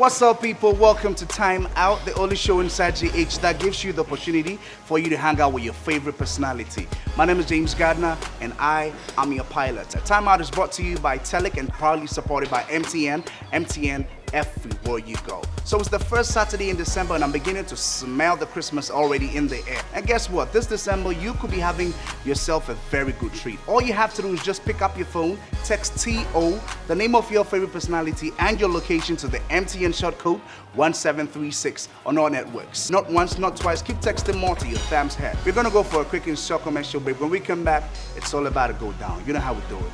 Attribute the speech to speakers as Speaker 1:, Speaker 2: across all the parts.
Speaker 1: What's up, people? Welcome to Tyme Out, the only show inside GH that gives you the opportunity for you to hang out with your favorite personality. My name is James Gardner, and I am your pilot. Tyme Out is brought to you by Telic and proudly supported by MTN. MTN everywhere you go. So it's the first Saturday in December, and I'm beginning to smell the Christmas already in the air. And guess what? This December, you could be having yourself a very good treat. All you have to do is just pick up your phone, text TO, the name of your favorite personality, and your location to the MTN short code 1736 on all networks. Not once, not twice. Keep texting more to your fam's head. We're gonna go for a quick and short commercial break. When we come back, it's all about to go down. You know how we do it.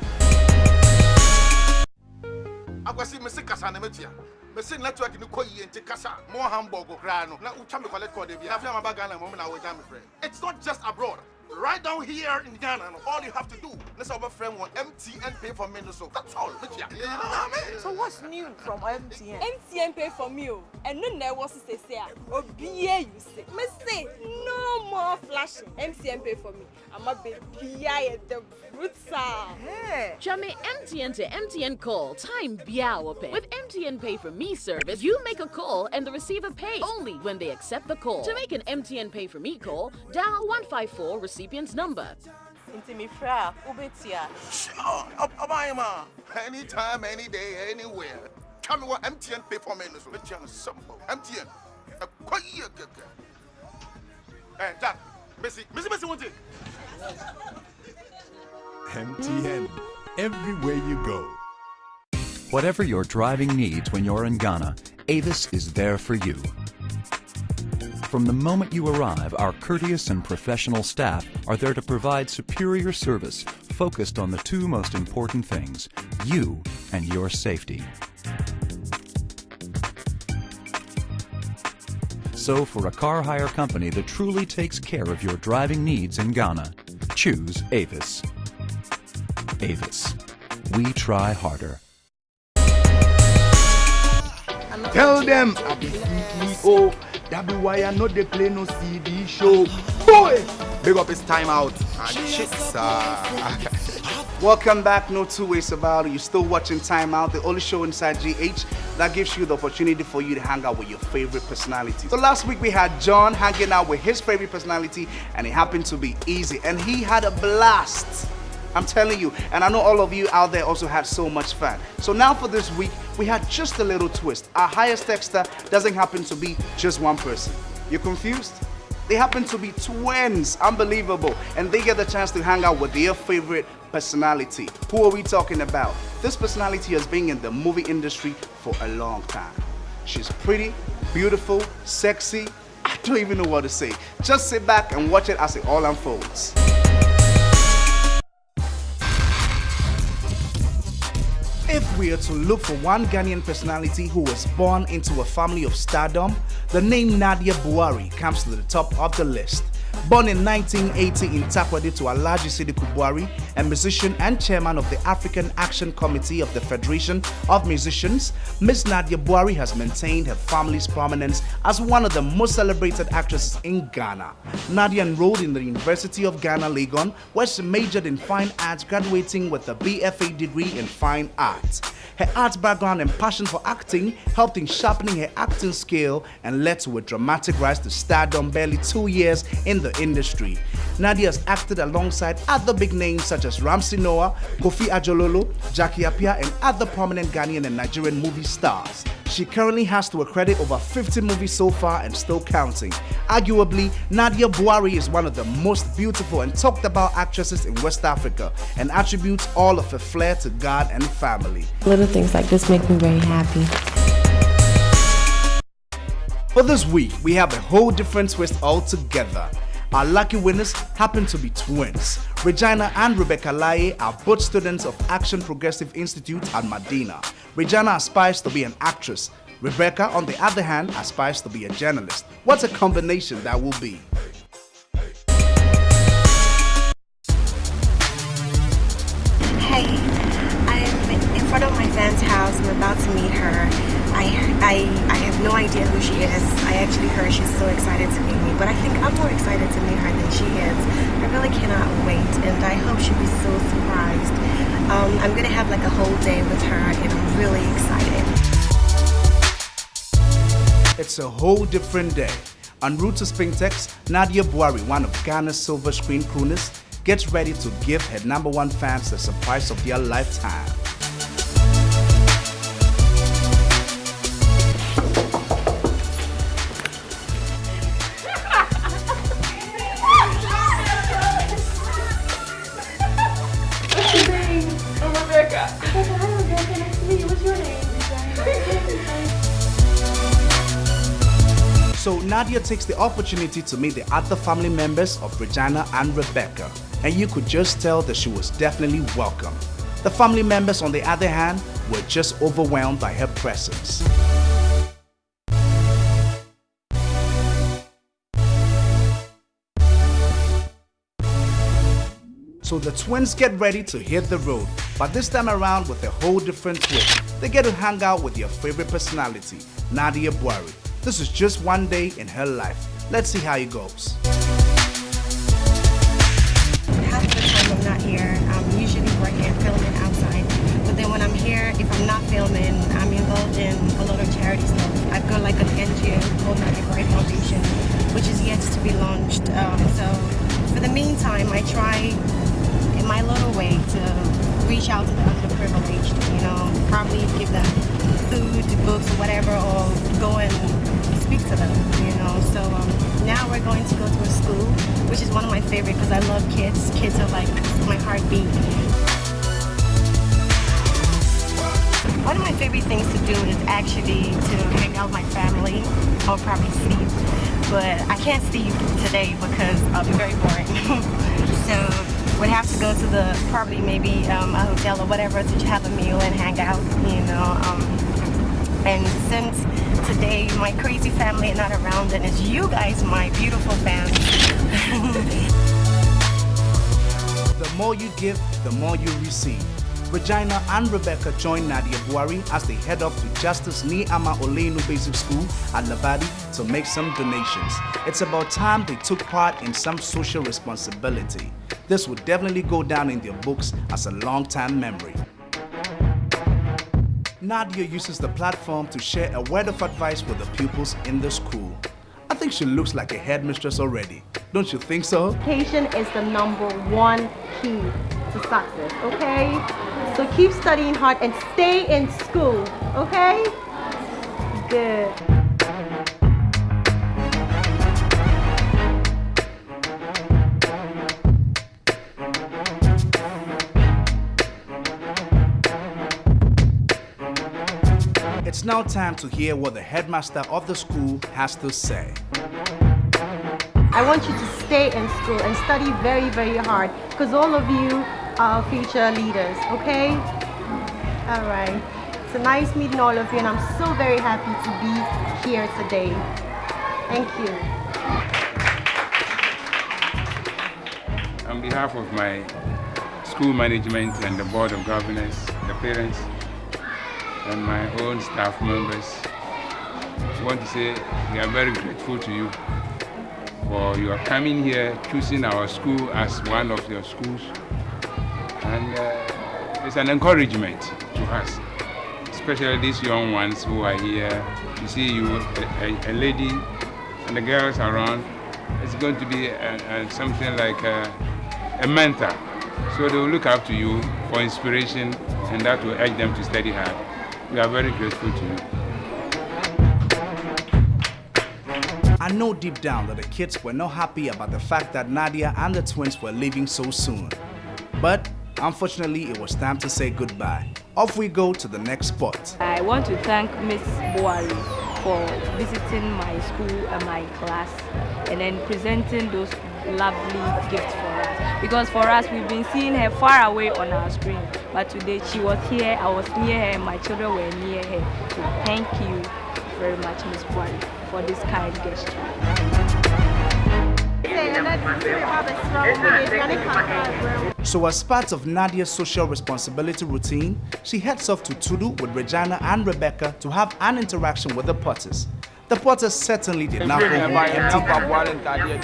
Speaker 2: Missing network in the Koyi and Tikasa, more Hamburg or Grano. Now, Uchami collect code. It's not just abroad. Right down here in Ghana, all you have to do, let's have a friend want MTN pay for me. So that's all.
Speaker 3: So what's new from MTN?
Speaker 4: MTN pay for me, and no there was to say, oh, BA you say. Me say, no more flashing. MTN pay for me. I'm a bit BI at the root sound.
Speaker 3: Hey.
Speaker 5: Chame MTN to MTN call. Time biawo pay. With MTN Pay for Me service, you make a call and the receiver pays only when they accept the call. To make an MTN Pay for Me call, dial 154 recipient's number.
Speaker 3: Intimifra, Ubetia.
Speaker 2: Sure, anytime, any day, anywhere. Tell me what MTN pay for me. So let's just simple. MTN. Hey, Jack. Missy, want it.
Speaker 6: MTN, everywhere you go.
Speaker 7: Whatever your driving needs when you're in Ghana, Avis is there for you. From the moment you arrive, our courteous and professional staff are there to provide superior service focused on the two most important things, you and your safety. So for a car hire company that truly takes care of your driving needs in Ghana, choose Avis. Avis. We try harder.
Speaker 8: Tell them I be CEO. That be why I know they play no CD show. Boy! Big up, it's Tyme Out. Chicks.
Speaker 1: Welcome back, no two ways about it. You're still watching Tyme Out, the only show inside GH that gives you the opportunity for you to hang out with your favorite personality. So last week we had John hanging out with his favorite personality, and it happened to be Easy, and he had a blast. I'm telling you, and I know all of you out there also had so much fun. So now for this week, we had just a little twist. Our highest texter doesn't happen to be just one person. You're confused? They happen to be twins. Unbelievable. And they get the chance to hang out with their favorite personality. Who are we talking about? This personality has been in the movie industry for a long time. She's pretty, beautiful, sexy. I don't even know what to say. Just sit back and watch it as it all unfolds. If we are to look for one Ghanaian personality who was born into a family of stardom, the name Nadia Buari comes to the top of the list. Born in 1980 in Takoradi to Alhaji Sidiku Buari, a musician and chairman of the African Action Committee of the Federation of Musicians, Miss Nadia Buari has maintained her family's prominence as one of the most celebrated actresses in Ghana. Nadia enrolled in the University of Ghana, Legon, where she majored in fine arts, graduating with a BFA degree in fine arts. Her art background and passion for acting helped in sharpening her acting skill and led to a dramatic rise to stardom barely 2 years in the industry. Nadia has acted alongside other big names such as Ramsey Noah, Kofi Ajololo, Jackie Appiah, and other prominent Ghanaian and Nigerian movie stars. She currently has to her credit over 50 movies so far and still counting. Arguably, Nadia Buari is one of the most beautiful and talked about actresses in West Africa and attributes all of her flair to God and family.
Speaker 9: Little things like this make me very happy.
Speaker 1: For this week, we have a whole different twist altogether. Our lucky winners happen to be twins. Regina and Rebecca Laye are both students of Action Progressive Institute at Medina. Regina aspires to be an actress. Rebecca, on the other hand, aspires to be a journalist. What a combination that will be.
Speaker 10: Hey, I'm in front of my friend's house. I'm about to meet her. I have no idea who she is. I actually heard she's so excited to meet me, but I think I'm more excited to meet her than she is. I really cannot wait, and I hope she'll be so surprised. I'm gonna have like a whole day with her, and I'm really excited.
Speaker 1: It's a whole different day. En route to Spintex, Nadia Buari, one of Ghana's silver screen crooners, gets ready to give her #1 fans the surprise of their lifetime. So Nadia takes the opportunity to meet the other family members of Regina and Rebecca, and you could just tell that she was definitely welcome. The family members, on the other hand, were just overwhelmed by her presence. So the twins get ready to hit the road, but this time around with a whole different twist. They get to hang out with your favorite personality, Nadia Buari. This is just one day in her life. Let's see how it goes.
Speaker 10: Half the time I'm not here. I'm usually working and filming outside. But then when I'm here, if I'm not filming, I'm involved in a lot of charity stuff. I've got like an NGO called Nadia Buari Foundation, which is yet to be launched. So for the meantime, I try in my little way to reach out to the underprivileged, probably give them food, books, whatever, or go and speak to them, So now we're going to go to a school, which is one of my favorite because I love kids. Kids are like my heartbeat. One of my favorite things to do is actually to hang out with my family. I'll probably sleep, but I can't sleep today because I'll be very boring. So we'd have to go to probably maybe a hotel or whatever to have a meal and hang out, And since today my crazy family are not around, and it's you guys, my beautiful fans.
Speaker 1: The more you give, the more you receive. Regina and Rebecca join Nadia Buari as they head off to Justice Niama Olenu Basic School at Labadi to make some donations. It's about time they took part in some social responsibility. This would definitely go down in their books as a long-time memory. Nadia uses the platform to share a word of advice with the pupils in the school. I think she looks like a headmistress already. Don't you think so?
Speaker 11: Education is the #1 key to success, okay? So keep studying hard and stay in school, okay? Good.
Speaker 1: It's now time to hear what the headmaster of the school has to say.
Speaker 11: I want you to stay in school and study very, very hard because all of you are future leaders, okay? All right. It's nice meeting all of you, and I'm so very happy to be here today. Thank you.
Speaker 12: On behalf of my school management and the board of governors, the parents, and my own staff members, I want to say we are very grateful to you for your coming here, choosing our school as one of your schools. And it's an encouragement to us, especially these young ones who are here. To see you, a lady, and the girls around, it's going to be something like a mentor. So they will look up to you for inspiration, and that will urge them to study hard. We are very grateful to you.
Speaker 1: I know deep down that the kids were not happy about the fact that Nadia and the twins were leaving so soon. But unfortunately, it was time to say goodbye. Off we go to the next spot.
Speaker 13: I want to thank Miss Buari for visiting my school and my class and then presenting those lovely gifts for us. Because for us, we've been seeing her far away on our screen. But today she was here, I was near her, and my children were near her. So thank you very much, Miss Buari, for this kind gesture.
Speaker 1: So as part of Nadia's social responsibility routine, she heads off to Tudu with Regina and Rebecca to have an interaction with the Potters. The Potters certainly did not go home empty-handed.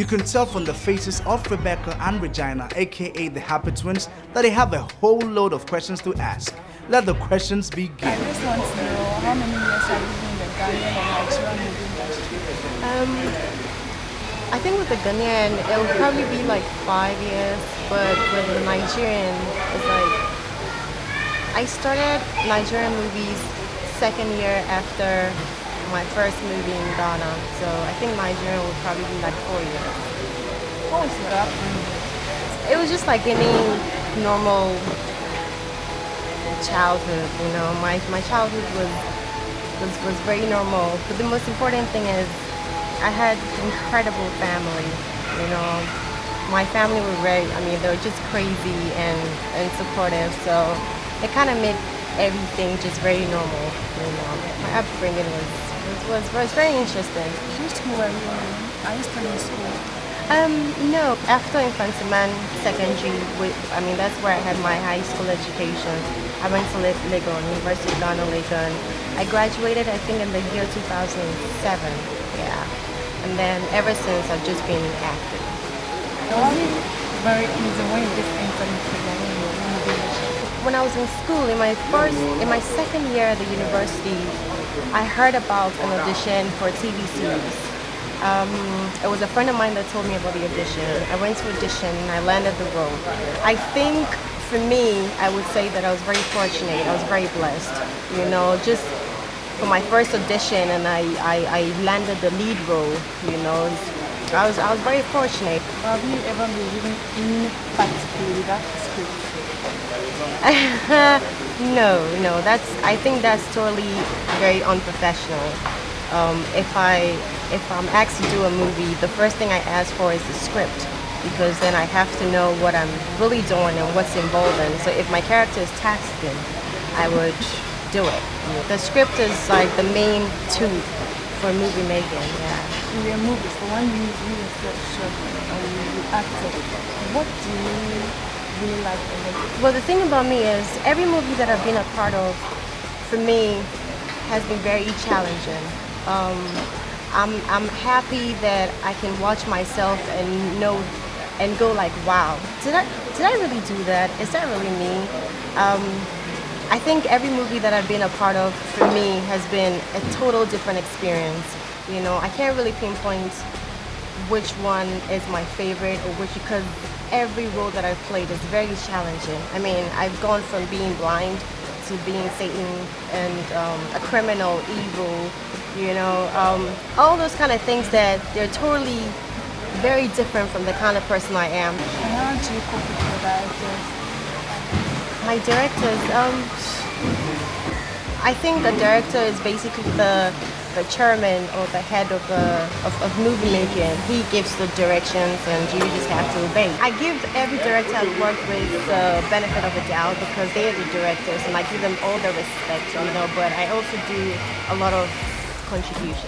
Speaker 1: You can tell from the faces of Rebecca and Regina, aka the Happy Twins, that they have a whole load of questions to ask. Let the questions begin.
Speaker 14: I just want to know how many years have you been in the Ghanaian and Nigerian movie industry?
Speaker 11: I think with the Ghanaian, it will probably be like 5 years, but with the Nigerian, it's like I started Nigerian movies second year after my first movie in Ghana, so I think Nigerian would probably be like 4 years.
Speaker 14: What was your upbringing?
Speaker 11: It was just like any normal childhood, you know. My childhood was very normal, but the most important thing is I had incredible family, you know. My family were they were just crazy and supportive, so it kind of made everything just very normal, you know. My upbringing was very interesting.
Speaker 14: Which school are you in? Are you still in school?
Speaker 11: No, after Infantiman Secondary, that's where I had my high school education. I went to Legon, University of Ghana, Legon. I graduated, I think, in the year 2007, yeah. And then ever since, I've just been active.
Speaker 14: So was it very easy when you just entered into the movie?
Speaker 11: When I was in school, in my second year at the university, I heard about an audition for a TV series. It was a friend of mine that told me about the audition. I went to audition and I landed the role. I think for me, I would say that I was very fortunate. I was very blessed. You know, just for my first audition and I landed the lead role, you know. I was very fortunate.
Speaker 14: Have you ever been given any particular without a script?
Speaker 11: No. I think that's totally very unprofessional. If I'm asked to do a movie, the first thing I ask for is the script, because then I have to know what I'm really doing and what's involved in. So if my character is tasking, I would do it. The script is like the main tool for movie making. Yeah.
Speaker 14: In your movies, the one you yourself shot and you acted, what do you really like about it?
Speaker 11: Well, the thing about me is every movie that I've been a part of, for me, has been very challenging. I'm happy that I can watch myself and know and go like, wow, did I really do that? Is that really me? I think every movie that I've been a part of, for me, has been a total different experience. You know, I can't really pinpoint which one is my favorite or which, because every role that I've played is very challenging. I mean, I've gone from being blind to being Satan and a criminal, evil, you know, all those kind of things that they're totally very different from the kind of person I am.
Speaker 14: And how do you cope with your directors?
Speaker 11: My directors, I think the director is basically the chairman or the head of movie making. He gives the directions and you just have to obey. I give every director I've worked with the benefit of the doubt because they are the directors and I give them all the respect, you know, but I also do a lot of contribution.